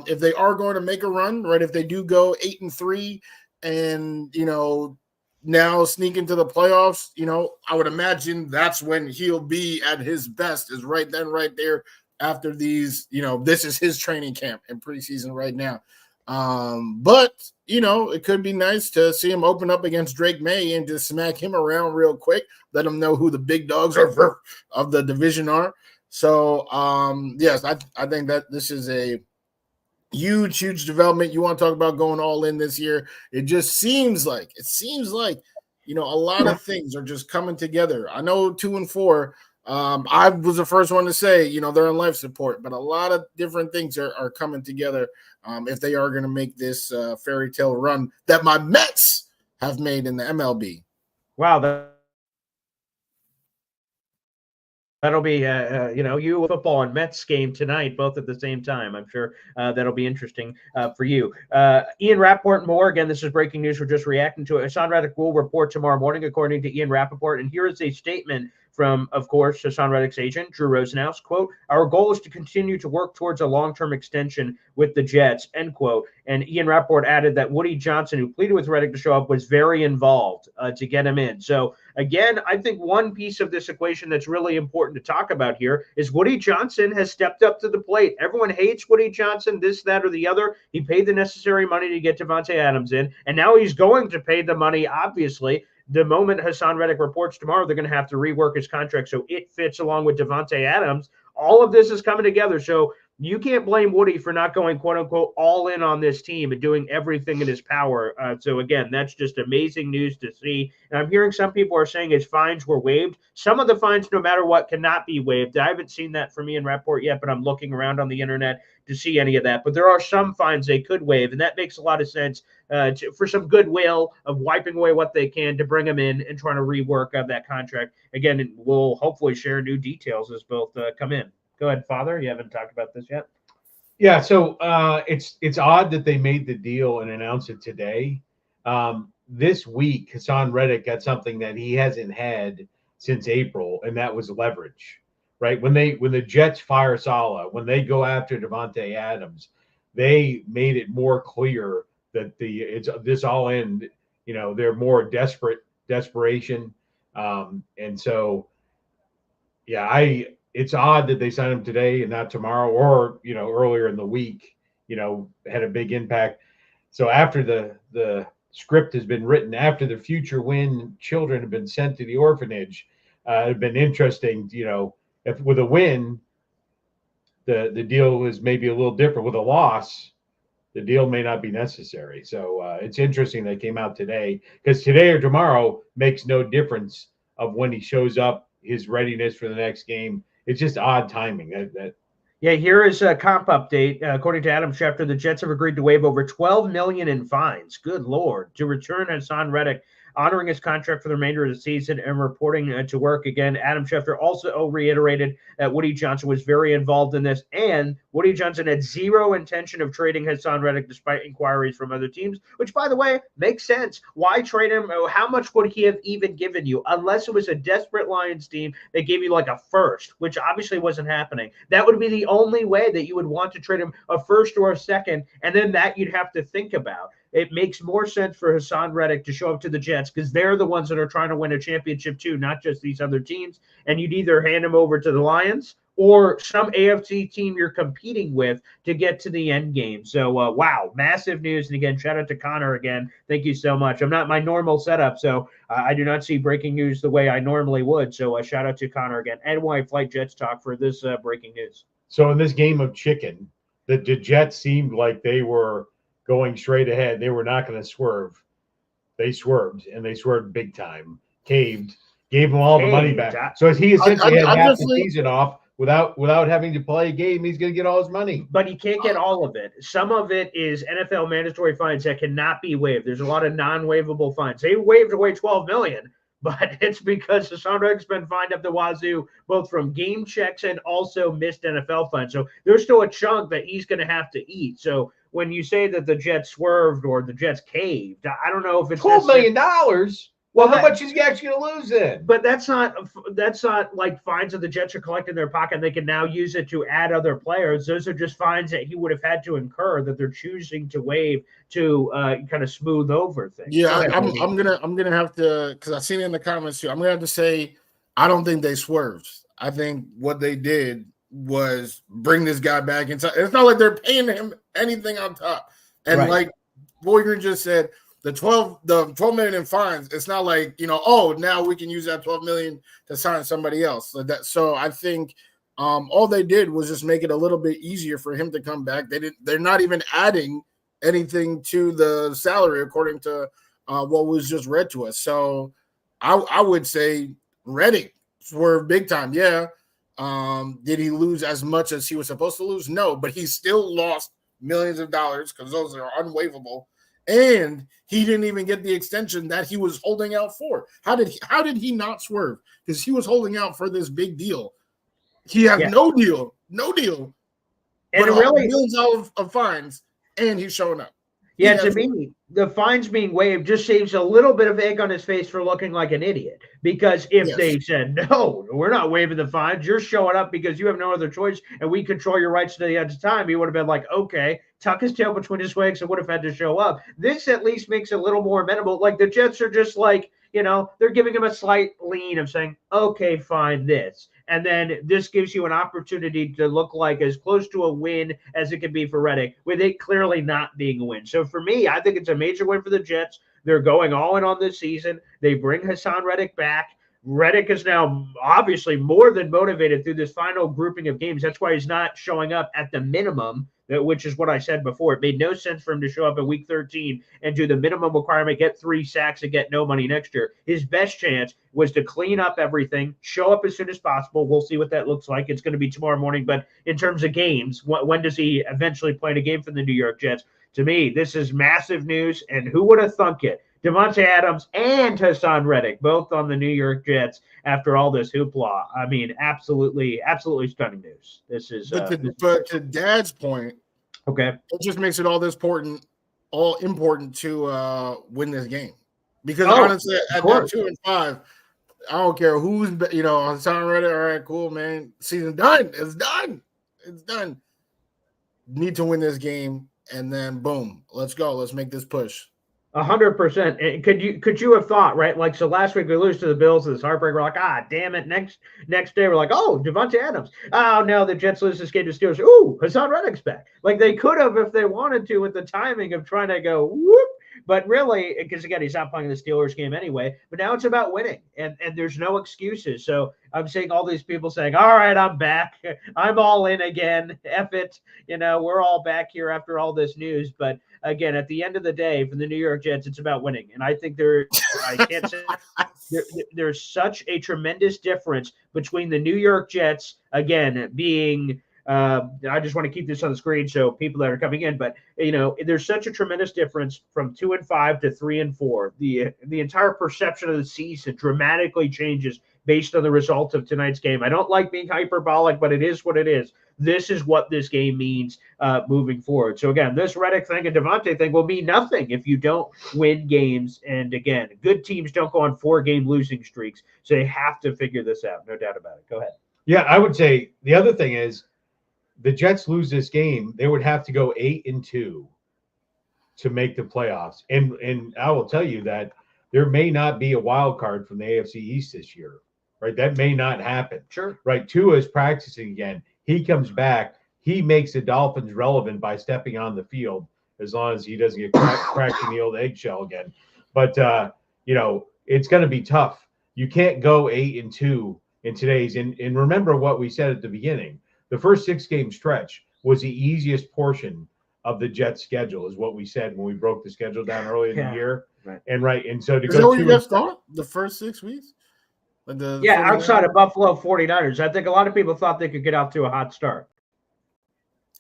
if they are going to make a run, right? If they do go 8-3 and, you know, now sneak into the playoffs, you know, I would imagine that's when he'll be at his best, is right then, right there after these, you know, this is his training camp in preseason right now. But, you know, it could be nice to see him open up against Drake May and just smack him around real quick, let him know who the big dogs are of the division are. So, yes, I think that this is a huge development. You want to talk about going all in this year? It just seems like, you know, a lot of things are just coming together. I know 2 and 4. I was the first one to say, you know, they're on life support, but a lot of different things are coming together if they are going to make this fairy tale run that my Mets have made in the MLB. Wow, that'll be, you know, you football and Mets game tonight, both at the same time. I'm sure that'll be interesting for you. Ian Rappaport and more. Again, this is breaking news. We're just reacting to it. Hassan Reddick will report tomorrow morning, according to Ian Rappaport. And here is a statement from, of course, Hassan Reddick's agent, Drew Rosenhaus, quote, "Our goal is to continue to work towards a long-term extension with the Jets," end quote. And Ian Rappaport added that Wudi Johnson, who pleaded with Reddick to show up, was very involved to get him in. So, again, I think one piece of this equation that's really important to talk about here is Wudi Johnson has stepped up to the plate. Everyone hates Wudi Johnson, this, that, or the other. He paid the necessary money to get Davante Adams in, and now he's going to pay the money, obviously. The moment Hassan Reddick reports tomorrow, they're going to have to rework his contract so it fits along with Davante Adams. All of this is coming together. So you can't blame Wudi for not going, quote unquote, all in on this team and doing everything in his power. So, again, that's just amazing news to see. And I'm hearing some people are saying his fines were waived. Some of the fines, no matter what, cannot be waived. I haven't seen that from Ian Rappaport yet, but I'm looking around on the internet to see any of that. But there are some fines they could waive, and that makes a lot of sense for some goodwill of wiping away what they can to bring them in and trying to rework that contract. Again, we'll hopefully share new details as both come in. Go ahead, Father. You haven't talked about this yet. Yeah, so it's odd that they made the deal and announced it today. This week, Hassan Reddick got something that he hasn't had since April, and that was leverage. Right, when the Jets fire Saleh, when they go after Davante Adams, they made it more clear that it's this all in. You know, they're more desperation, and so yeah, it's odd that they signed him today and not tomorrow, or you know, earlier in the week. You know, had a big impact. So after the script has been written, after the future when children have been sent to the orphanage, it's been interesting. You know. If with a win, the deal is maybe a little different. With a loss, the deal may not be necessary. So it's interesting that came out today, because today or tomorrow makes no difference of when he shows up, his readiness for the next game. It's just odd timing. Yeah, here is a comp update. According to Adam Schefter, the Jets have agreed to waive over $12 million in fines. Good Lord. To return Hassan Reddick, honoring his contract for the remainder of the season and reporting to work again. Adam Schefter also reiterated that Wudi Johnson was very involved in this, and Wudi Johnson had zero intention of trading Hassan Reddick despite inquiries from other teams, which, by the way, makes sense. Why trade him? How much would he have even given you? Unless it was a desperate Lions team that gave you like a first, which obviously wasn't happening. That would be the only way that you would want to trade him, a first or a second, and then that you'd have to think about. It makes more sense for Hassan Reddick to show up to the Jets because they're the ones that are trying to win a championship too, not just these other teams. And you'd either hand him over to the Lions or some AFC team you're competing with to get to the end game. So, wow, massive news. And again, shout out to Connor again. Thank you so much. I'm not my normal setup, so I do not see breaking news the way I normally would. So, shout out to Connor again. NY Flight Jets Talk for this breaking news. So in this game of chicken, the Jets seemed like they were going straight ahead. They were not going to swerve. They swerved, and they swerved big time. Caved, gave them all the money back. So as he essentially had half the season off without having to play a game, he's going to get all his money. But he can't get all of it. Some of it is NFL mandatory fines that cannot be waived. There's a lot of non-waivable fines. They waived away $12 million. But it's because Hassan Reddick's been fined up the wazoo, both from game checks and also missed NFL fines. So there's still a chunk that he's going to have to eat. So when you say that the Jets swerved or the Jets caved, I don't know if it's $12 million. Well, how much is he actually going to lose then? But that's not like fines that the Jets are collecting in their pocket and they can now use it to add other players. Those are just fines that he would have had to incur that they're choosing to waive to kind of smooth over things. Yeah, I'm gonna have to, because I've seen it in the comments too. I'm gonna have to say I don't think they swerved. I think what they did was bring this guy back inside. It's not like they're paying him anything on top. And like Boy Green just said, the 12 million in fines, it's not like, oh, now we can use that 12 million to sign somebody else. So I think all they did was just make it a little bit easier for him to come back. They're not even adding anything to the salary according to what was just read to us. So I would say Reddick swerved big time. Yeah. Did he lose as much as he was supposed to lose? No, but he still lost millions of dollars because those are unwaivable. And he didn't even get the extension that he was holding out for. How did he not swerve? Because he was holding out for this big deal. He has no deal, and but really millions of fines, and he's showing up. Yeah, to me, the fines being waived just saves a little bit of egg on his face for looking like an idiot. Because if they said, no, we're not waiving the fines, you're showing up because you have no other choice, and we control your rights to the end of time, he would have been like, okay, tuck his tail between his legs and would have had to show up. This at least makes it a little more amenable. Like the Jets are just like, they're giving him a slight lean of saying, okay, fine, this. And then this gives you an opportunity to look like as close to a win as it could be for Reddick, with it clearly not being a win. So for me, I think it's a major win for the Jets. They're going all in on this season. They bring Hassan Reddick back. Reddick is now obviously more than motivated through this final grouping of games. That's why he's not showing up at the minimum, which is what I said before. It made no sense for him to show up in week 13 and do the minimum requirement, get 3 sacks, and get no money next year. His best chance was to clean up everything, show up as soon as possible. We'll see what that looks like. It's going to be tomorrow morning. But in terms of games, when does he eventually play in a game for the New York Jets? To me, this is massive news. And who would have thunk it? Davante Adams and Hassan Reddick, both on the New York Jets after all this hoopla. I mean, absolutely stunning news. This is but to Dad's point, okay, it just makes it all important to win this game. Because honestly, at that 2-5, I don't care who's Hassan Reddick. All right, cool, man. Season done. It's done. Need to win this game, and then boom, let's go. Let's make this push. 100%. Could you have thought, right? Like, so last week we lose to the Bills, this heartbreak. We're like, damn it. Next day we're like, oh, Davante Adams. Oh, no, the Jets lose this game to Steelers. Ooh, Hassan Reddick's back. Like, they could have if they wanted to with the timing of trying to go whoop. But really, because again, he's not playing the Steelers game anyway. But now it's about winning, and there's no excuses. So I'm seeing all these people saying, all right, I'm back. I'm all in again. F it. We're all back here after all this news. But again, at the end of the day, for the New York Jets, it's about winning. And I think there's such a tremendous difference between the New York Jets, again, being I just want to keep this on the screen so people that are coming in, but there's such a tremendous difference from 2-5 to 3-4. The entire perception of the season dramatically changes based on the results of tonight's game. I don't like being hyperbolic, but it is what it is. This is what this game means moving forward. So again, this Reddick thing and Davante thing will mean nothing if you don't win games. And again, good teams don't go on 4-game losing streaks, so they have to figure this out. No doubt about it. Go ahead. Yeah, I would say the other thing is, the Jets lose this game, they would have to go 8-2 to make the playoffs. And I will tell you that there may not be a wild card from the AFC East this year. right? That may not happen. Sure. Right. Tua is practicing again. He comes back. He makes the Dolphins relevant by stepping on the field, as long as he doesn't get cracked in the old eggshell again. But, it's going to be tough. You can't go 8-2 in today's. And remember what we said at the beginning. The first 6-game stretch was the easiest portion of the Jets' schedule, is what we said when we broke the schedule down early in the year. Right. And so to Is go that what you to guys thought? The first 6 weeks? Outside of Buffalo 49ers, I think a lot of people thought they could get out to a hot start.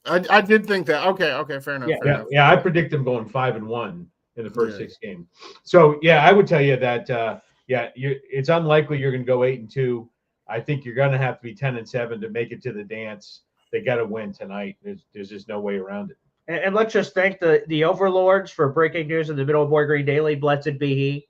I did think that. Okay, fair enough. I predict them going 5-1 in the first 6 games. So I would tell you that it's unlikely you're going to go 8-2. I think you're going to have to be 10-7 to make it to the dance. They got to win tonight. There's just no way around it. And let's just thank the overlords for breaking news in the middle of Boy Green Daily. Blessed be he.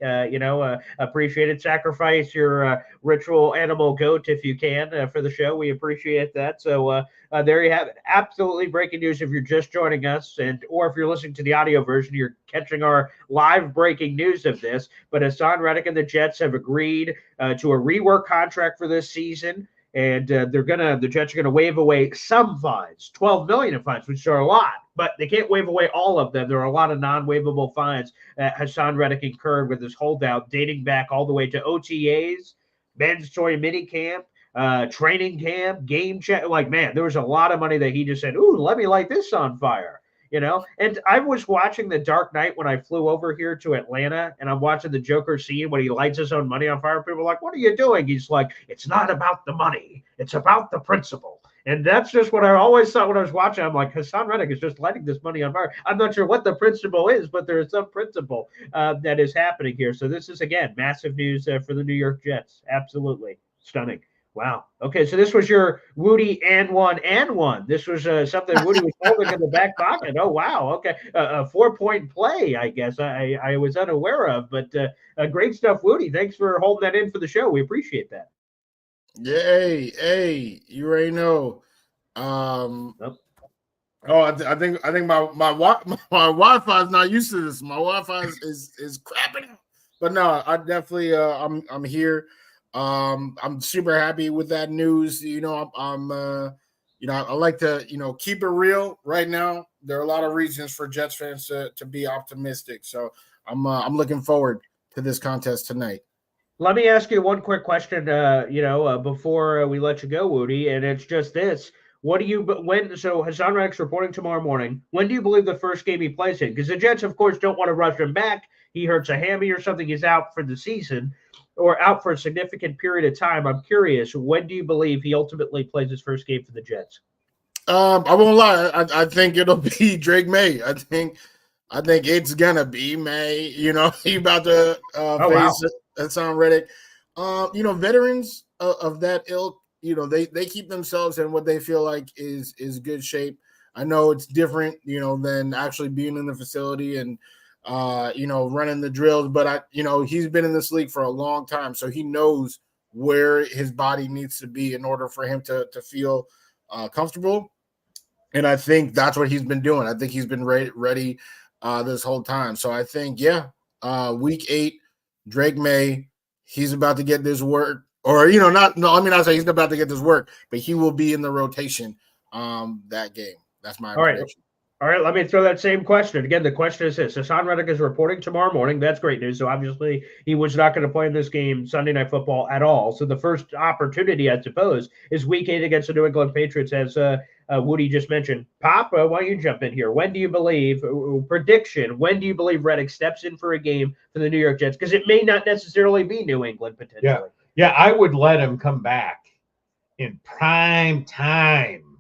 Appreciate it. Sacrifice your ritual animal goat if you can for the show. We appreciate that. So there you have it. Absolutely breaking news if you're just joining us, or if you're listening to the audio version, you're catching our live breaking news of this. But Hassan Reddick and the Jets have agreed to a rework contract for this season. And the Jets are gonna waive away some fines, $12 million in fines, which are a lot, but they can't waive away all of them. There are a lot of non-waivable fines that Hassan Reddick incurred with his holdout, dating back all the way to OTAs, mandatory mini camp, training camp, game check. Like, man, there was a lot of money that he just said, "Ooh, let me light this on fire." And I was watching The Dark Knight when I flew over here to Atlanta, and I'm watching the Joker scene when he lights his own money on fire. People are like, "What are you doing?" He's like, "It's not about the money. It's about the principle." And that's just what I always thought when I was watching. I'm like, Hassan Reddick is just lighting this money on fire. I'm not sure what the principle is, but there is some principle that is happening here. So this is, again, massive news for the New York Jets. Absolutely stunning. Wow. Okay, so this was your Wudi and one. This was something Wudi was holding in the back pocket. Oh, wow. Okay, a 4-point play, I guess. I was unaware of, but great stuff, Wudi. Thanks for holding that in for the show. We appreciate that. Hey, you already know. I think my Wi-Fi is not used to this. My Wi-Fi is crapping. But no, I definitely I'm here. I'm super happy with that news. I like to, keep it real right now. There are a lot of reasons for Jets fans to be optimistic. So I'm looking forward to this contest tonight. Let me ask you one quick question, before we let you go, Wudi, and it's just this. So Hassan Reddick's reporting tomorrow morning. When do you believe the first game he plays in? Because the Jets, of course, don't want to rush him back. He hurts a hammy or something. He's out for the season or out for a significant period of time. I'm curious, when do you believe he ultimately plays his first game for the Jets? I won't lie. I think it'll be Drake May. I think it's gonna be May. He about to face Hassan Reddick. Veterans of that ilk, they keep themselves in what they feel like is good shape. I know it's different, than actually being in the facility and running the drills, but he's been in this league for a long time, so he knows where his body needs to be in order for him to feel comfortable. And I think that's what he's been doing. I think he's been ready this whole time. So I think, week 8, Drake May, he's about to get this work, or not say he's about to get this work, but he will be in the rotation that game. That's my prediction. All right, let me throw that same question. Again, the question is this. Hassan Reddick is reporting tomorrow morning. That's great news. So obviously he was not going to play in this game, Sunday Night Football, at all. So the first opportunity, I suppose, is week 8 against the New England Patriots, as Wudi just mentioned. Pop, why don't you jump in here? When do you believe, when do you believe Reddick steps in for a game for the New York Jets? Because it may not necessarily be New England, potentially. Yeah, I would let him come back in prime time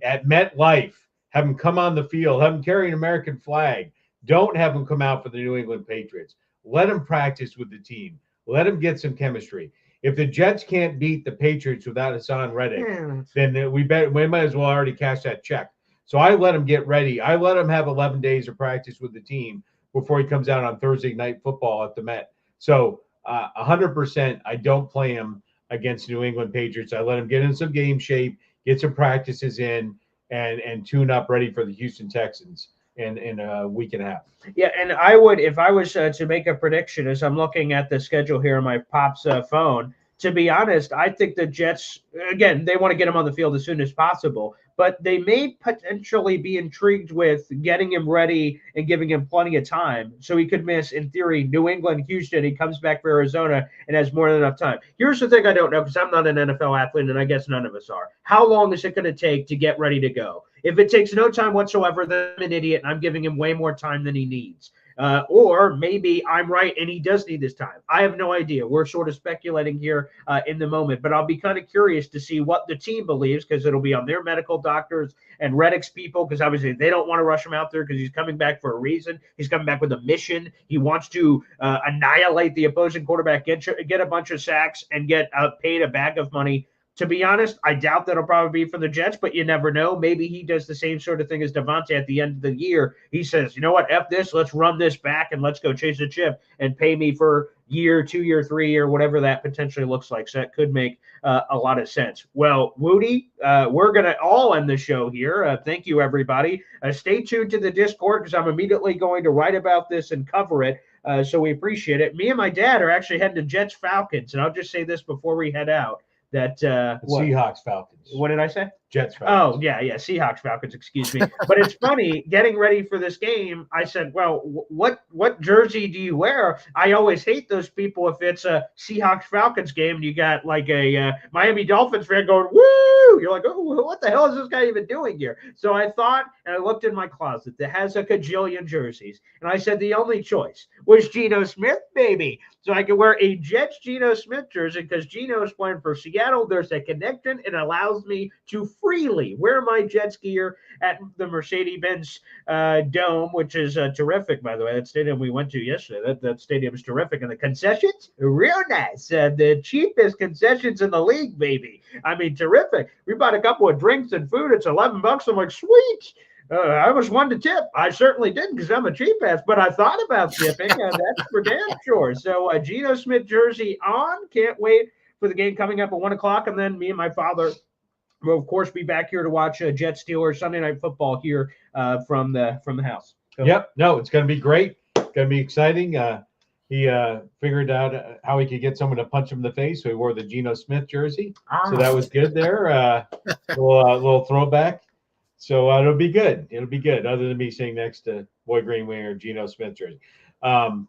at MetLife. Have him come on the field. Have him carry an American flag. Don't have him come out for the New England Patriots. Let him practice with the team. Let him get some chemistry. If the Jets can't beat the Patriots without Hassan Reddick, then we might as well already cash that check. So I let him get ready. I let him have 11 days of practice with the team before he comes out on Thursday Night Football at the Met. So 100%, I don't play him against New England Patriots. I let him get in some game shape, get some practices in, and tune up ready for the Houston Texans in a week and a half. Yeah, and I would, if I was to make a prediction, as I'm looking at the schedule here on my Pop's phone, to be honest, I think the Jets, again, they want to get him on the field as soon as possible, but they may potentially be intrigued with getting him ready and giving him plenty of time so he could miss, in theory, New England, Houston. He comes back for Arizona and has more than enough time. Here's the thing I don't know, because I'm not an NFL athlete, and I guess none of us are. How long is it going to take to get ready to go? If it takes no time whatsoever, then I'm an idiot, and I'm giving him way more time than he needs. Or maybe I'm right and he does need this time. I have no idea. We're sort of speculating here in the moment, but I'll be kind of curious to see what the team believes, because it'll be on their medical doctors and Reddick's people, because obviously they don't want to rush him out there because he's coming back for a reason. He's coming back with a mission. He wants to annihilate the opposing quarterback, get a bunch of sacks, and get paid a bag of money. To be honest, I doubt that'll probably be for the Jets, but you never know. Maybe he does the same sort of thing as Davante at the end of the year. He says, you know what, F this, let's run this back and let's go chase a chip and pay me for year, 2 year, 3 year, whatever that potentially looks like. So that could make a lot of sense. Well, Wudi, we're going to all end the show here. Thank you, everybody. Stay tuned to the Discord, because I'm immediately going to write about this and cover it. So we appreciate it. Me and my dad are actually heading to Jets Falcons, and I'll just say this before we head out. That Seahawks Falcons. What did I say? Jets Falcons. Oh, yeah, Seahawks Falcons, excuse me. But it's funny, getting ready for this game, I said, well, what jersey do you wear? I always hate those people if it's a Seahawks Falcons game and you got like a Miami Dolphins fan going, woo! You're like, oh, what the hell is this guy even doing here? So I thought, and I looked in my closet that has a cajillion jerseys, and I said the only choice was Geno Smith, baby. So I could wear a Jets Geno Smith jersey because Geno is playing for Seattle. There's a connection. It allows me to freely wear my Jets gear at the Mercedes-Benz Dome, which is terrific, by the way. That stadium we went to yesterday, that stadium is terrific. And the concessions, real nice. The cheapest concessions in the league, baby. I mean, terrific. We bought a couple of drinks and food. It's $11. I'm like, sweet. I was one to tip. I certainly didn't, because I'm a cheap ass, but I thought about tipping, and that's for damn sure. So Geno Smith jersey on. Can't wait for the game coming up at 1 o'clock. And then me and my father will, of course, be back here to watch Jets Steelers Sunday Night Football here from the house. Yep. No, it's going to be great. It's going to be exciting. He figured out how he could get someone to punch him in the face, so he wore the Geno Smith jersey. So that was good there. Little throwback. So it'll be good. It'll be good, other than me sitting next to Boy Green wearing a Geno Smith jersey. No,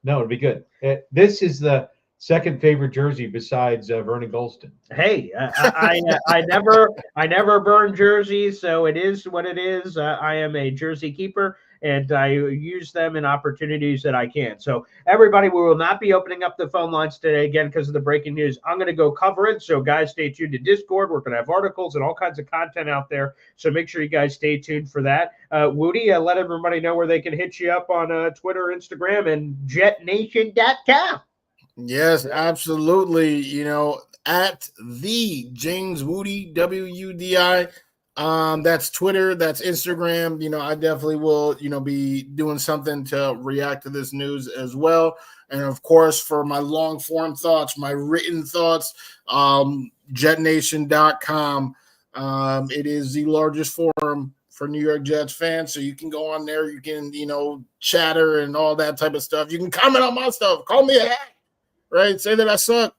it'll be good. This is the second favorite jersey besides Vernon Golston. Hey, I never burn jerseys, so it is what it is. I am a jersey keeper, and I use them in opportunities that I can. So everybody, we will not be opening up the phone lines today again because of the breaking news. I'm going to go cover it. So guys, stay tuned to Discord. We're going to have articles and all kinds of content out there. So make sure you guys stay tuned for that. Wudi, let everybody know where they can hit you up on Twitter, Instagram, and jetnation.com. Yes, absolutely. You know, at the James Wudi, WUDI. That's Twitter, that's Instagram. You know, I definitely will, be doing something to react to this news as well. And of course, for my long form thoughts, my written thoughts, jetnation.com. It is the largest forum for New York Jets fans. So you can go on there, you can, chatter and all that type of stuff. You can comment on my stuff, call me a hack, right? Say that I suck.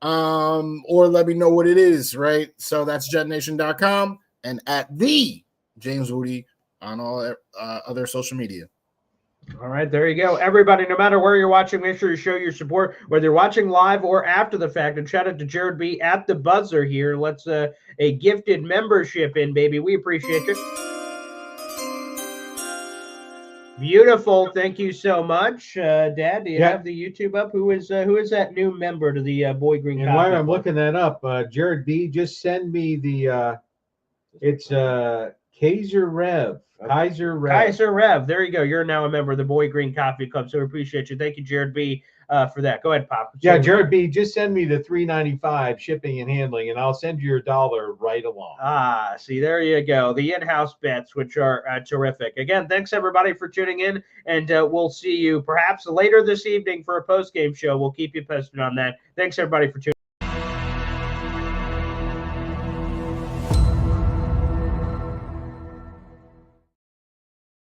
Or let me know what it is, right? So that's jetnation.com. And at the James Wudi on all other social media. All right, there you go. Everybody, no matter where you're watching, make sure you show your support, whether you're watching live or after the fact. And shout out to Jared B. at the buzzer here. Let's a gifted membership in, baby. We appreciate you. Beautiful. Thank you so much. Dad, do you have the YouTube up? Who is that new member to the Boy Green? And while I'm looking that up, Jared B., just send me the it's Kaiser Rev. Kaiser Rev. There you go. You're now a member of the Boy Green Coffee Club, so we appreciate you. Thank you, Jared B., for that. Go ahead, Pop. Yeah, Jared B., just send me the $3.95 shipping and handling, and I'll send you your $1 right along. See, there you go. The in-house bets, which are terrific. Again, thanks, everybody, for tuning in, and we'll see you perhaps later this evening for a post-game show. We'll keep you posted on that. Thanks, everybody, for tuning in.